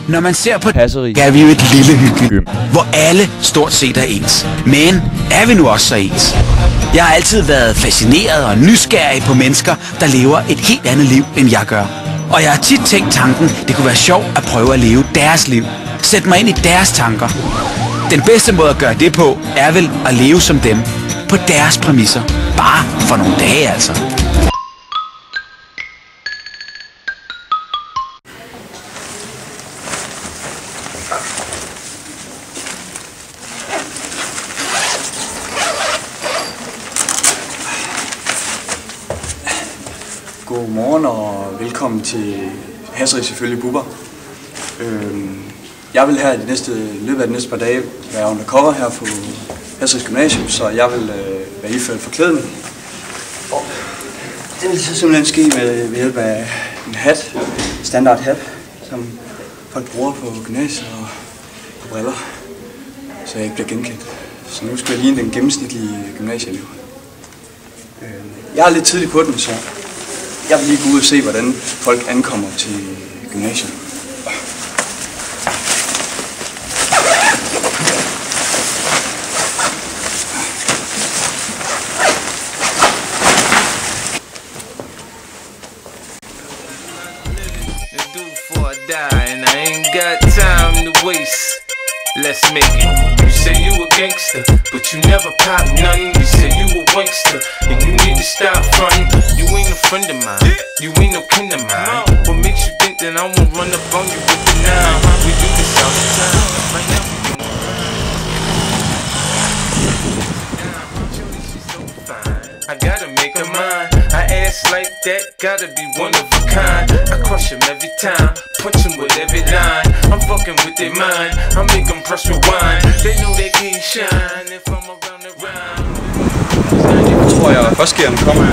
Når man ser på Hasseris, er vi jo et lille hyggeligt, hvor alle stort set er ens. Men er vi nu også så ens? Jeg har altid været fascineret og nysgerrig på mennesker, der lever et helt andet liv, end jeg gør. Og jeg har tit tænkt tanken, det kunne være sjovt at prøve at leve deres liv. Sæt mig ind i deres tanker. Den bedste måde at gøre det på, er vel at leve som dem. På deres præmisser. Bare for nogle dage altså. Godmorgen og velkommen til Hasseris ifølge Bubber. Jeg vil her i løbet af de næste par dage være undercover her på Hasseris Gymnasium, så jeg vil være iført forklædning. Og det vil så simpelthen ske ved hjælp af en hat, standard hat, som folk bruger på gymnasiet og briller, så jeg ikke bliver genkendt. Så nu skal jeg ligne den gennemsnitlige gymnasieelev. Jeg er lidt tidlig på den, så jeg vil lige gå ud og se, hvordan folk ankommer til gymnasiet. Let's make it. You say you a gangster, but you never pop nothing. You say you a wankster, and you need to stop frontin'. You ain't a friend of mine, you ain't no kin of mine. What makes you think that I won't run up on you with the nine? We do this all the time. Right now we doing fine. I gotta make her mine. I ass like that, gotta be one of a kind. I crush him every time, punch him with every line. I'm fucking with their mind, I make them press rewind. They know they can't shine if I'm around the rhyme. Jeg tror, jeg første gearen kommer.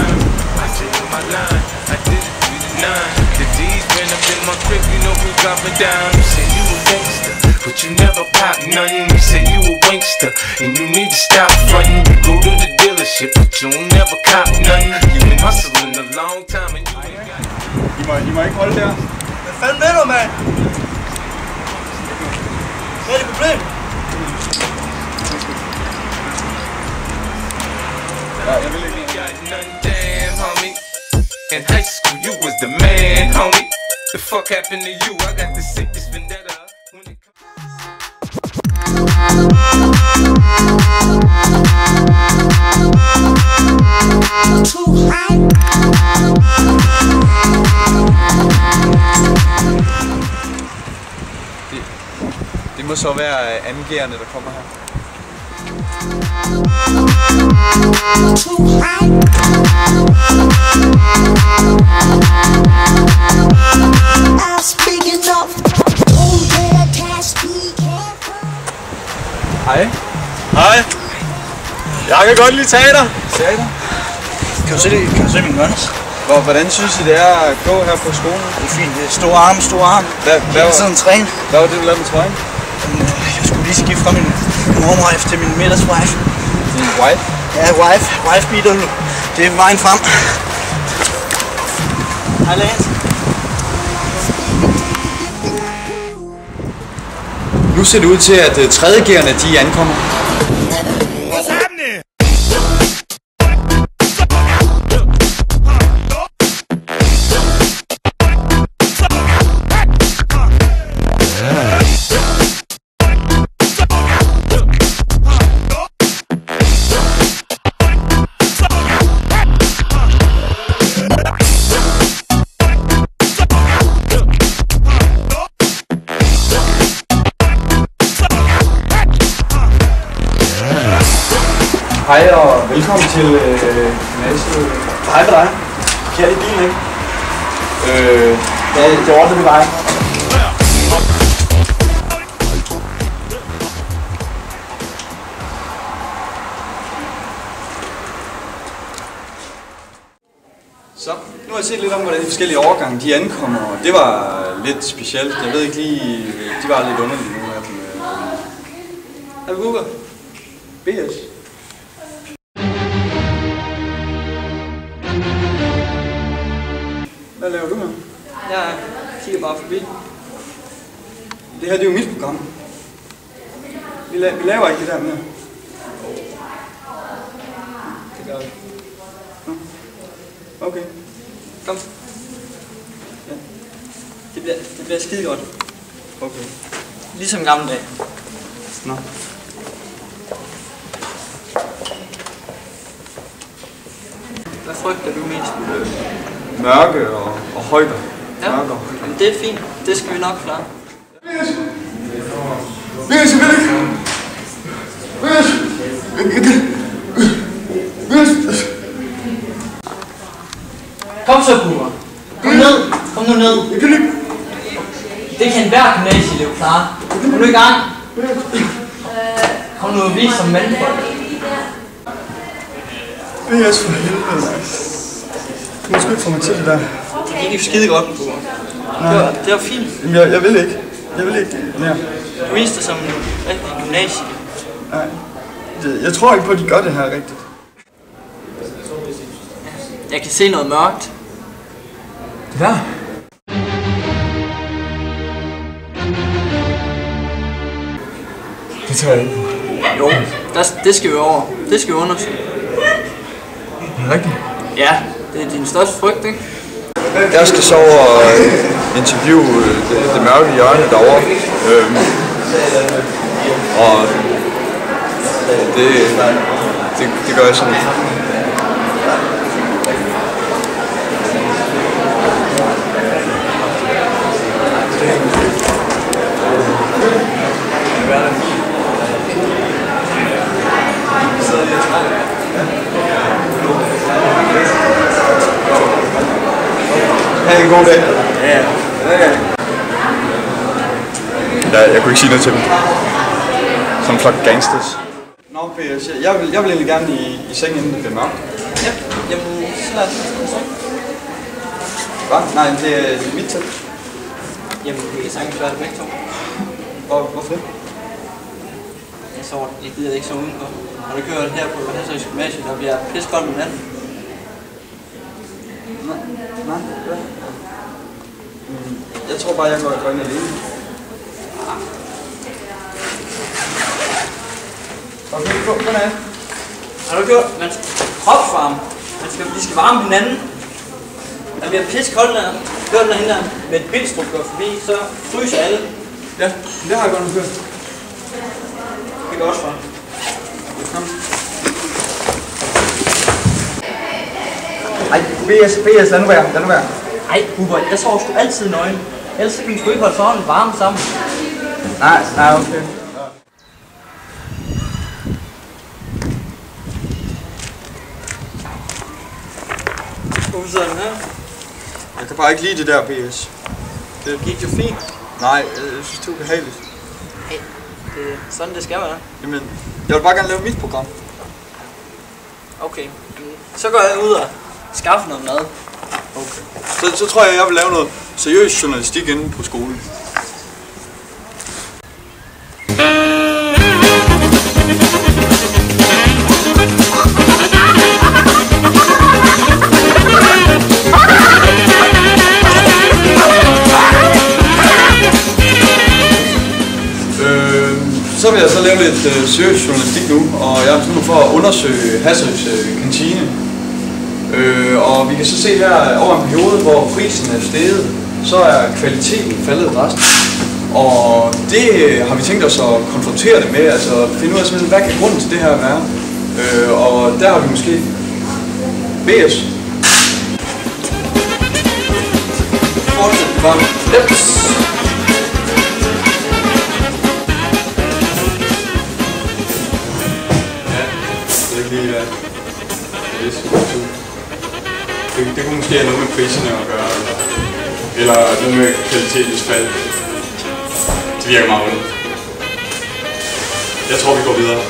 I said in my line, I did it through the nine. The D's ran up in my crib, you know who dropping down. You say you a gangster, but you never pop nothing. You say you a wankster, and you need to stop frontin'. You go to the dealership, but you don't never cop nothing. You been hustling a long time and you ain't got. I må ikke holde der. Hvad fanden med du, mand? Hvad er det problem? Ja, jeg vil ikke. Damn, homie. In high school, you was the man, homie. The fuck happened to you? I got the sickest vendetta. When it Det må så være andengearerne, der kommer her. Hej. Hej. Jeg kan godt lide teater. Teater? Kan du se min guns? Hvordan synes I det er at gå her på skolen? Det er fint. Det er store arme. Hvad var sådan en træne? Hvad var det, du lavede med trøjen? Jeg skulle lige skifte fra min mormor til min middagswife. Din wife? Ja, wife beater. Det er vejen frem. Hej, Lance. Nu ser det ud til, at tredjegearerne de ankommer. Hej og velkommen til gymnasiet. Hej med dig. Kan jeg i bilen, ikke? Det ordner vi bare. Så, nu har jeg set lidt om, hvordan de forskellige årgange de ankommer, og det var lidt specielt. Jeg ved ikke lige, de var lidt underlige nu af dem. Hej Bubber. BS. Hvad laver du her? Jeg kigger bare forbi. det her det er jo mit program. Vi laver ikke det der mere. Det gør vi. Okay. Kom. Ja. Det bliver skide godt. Okay. Ligesom gamle dage. Nå. Hvad frygter du mest? Mørke og højder. Ja, Mørke og højder. men det er fint. Det skal vi nok klare. Kom så, Bubber. Kom ned. Kom nu ned. Det kan enhver gymnasieelev klare. Kom nu i gang. Kom nu og vis som mandfolk. BS for helvede. Du må sgu ikke få mig til det der. Det gik jo skide godt, Bubber. Det var fint. Jamen, jeg vil ikke. Jeg vil ikke mere. Du viste dig som en rigtig gymnasie. Nej. Jeg tror ikke på, at de gør det her rigtigt. Jeg kan se noget mørkt. Det der? Det tror jeg ikke. Jo, det skal vi over. Det skal vi undersøge. Det er rigtigt. Ja, det er din største frygt, ikke? Jeg skal så over og interviewe det mørke hjørne derovre. Og det gør jeg sådan. Ha' en god dag. Ja. Jeg kunne ikke sige noget til dem. Som en flok gangsters. Nå, PS, jeg vil egentlig gerne i seng, inden det bliver mørkt. Ja, jamen, så lad os se. Hvad? Nej, det er mit tæt. Jamen, vi kan sagtens være det begge to. Hvorfor det? Jeg gider ikke så udenfor. Har du kørt her på Hasriks Gymnasium, der bliver pissekoldt om natten? Nej. Jeg tror bare, jeg går ind alene. Okay, gå af. Har du gjort? Man skal kropsvarme. Vi skal varme hinanden. Der bliver pissekoldt der. Kørt derhen der med et bilstrup går forbi, så fryser alle. Ja, det har jeg godt nok hørt. Det går også for. Kom. Ej, BS, lad nu være. Ej, Bubber, der sover sgu altid nøgen. Ellers kan vi sgu ikke holde forhånden varme sammen. Nej, okay. Hvorfor sidder den her? Jeg kan bare ikke lide det der BS. Det gik jo fint. Nej, jeg synes det er ubehageligt. Hey, det er sådan det skal være. Jamen, jeg vil bare gerne lave mit program. Okay, så går jeg ud og skaffer noget mad. Okay. Så tror jeg vil lave noget seriøs journalistik inde på skolen. Så vil jeg så lave lidt seriøs journalistik nu, og jeg har besluttet for at undersøge Hasriks kantine. Og vi kan så se her over en periode, hvor prisen er steget, så er kvaliteten faldet drastisk. Og det har vi tænkt os at konfrontere det med, altså finde ud af simpelthen, hvad kan grunden til det her være. Og der har vi måske BS. Fortsæt bare. Jeps. Det kunne måske have noget med priserne at gøre, eller noget med kvalitetens fald. Det virker meget ondt. Jeg tror, vi går videre.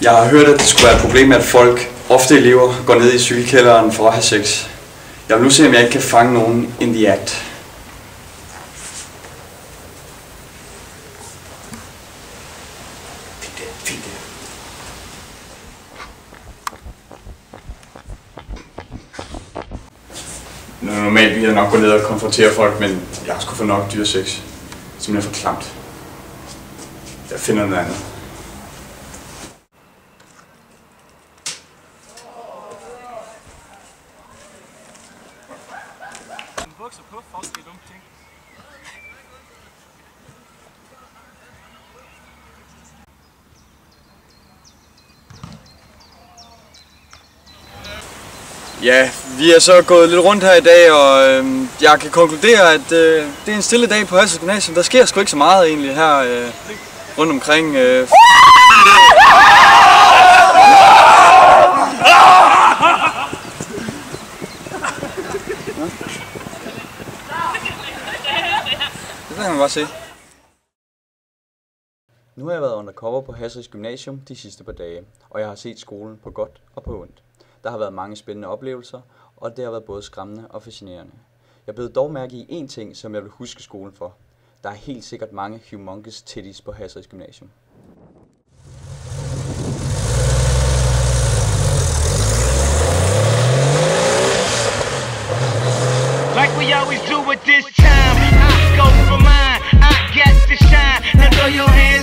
Jeg har hørt, at det skulle være et problem, at folk, ofte elever, går ned i cykelkælderen for at have sex. Jeg vil nu se, om jeg ikke kan fange nogen in the act. normalt ville jeg nok gå ned og konfrontere folk, men jeg har sgu for nok dyresex. Simpelthen for klamt. Jeg finder noget andet. Bukser på, fuck det dumme ting. Ja, vi er så gået lidt rundt her i dag, og jeg kan konkludere, at det er en stille dag på Hassels Gymnasium. Der sker sgu ikke så meget egentlig her rundt omkring. Det kan man bare se. Nu har jeg været undercover på Hassels Gymnasium de sidste par dage, og jeg har set skolen på godt og på ondt. Der har været mange spændende oplevelser, og det har været både skræmmende og fascinerende. Jeg blev dog mærke i én ting, som jeg vil huske skolen for. Der er helt sikkert mange humongous titties på Hassels Gymnasium. Like we always do at this time, I go for mine, I get to shine. Now throw your hands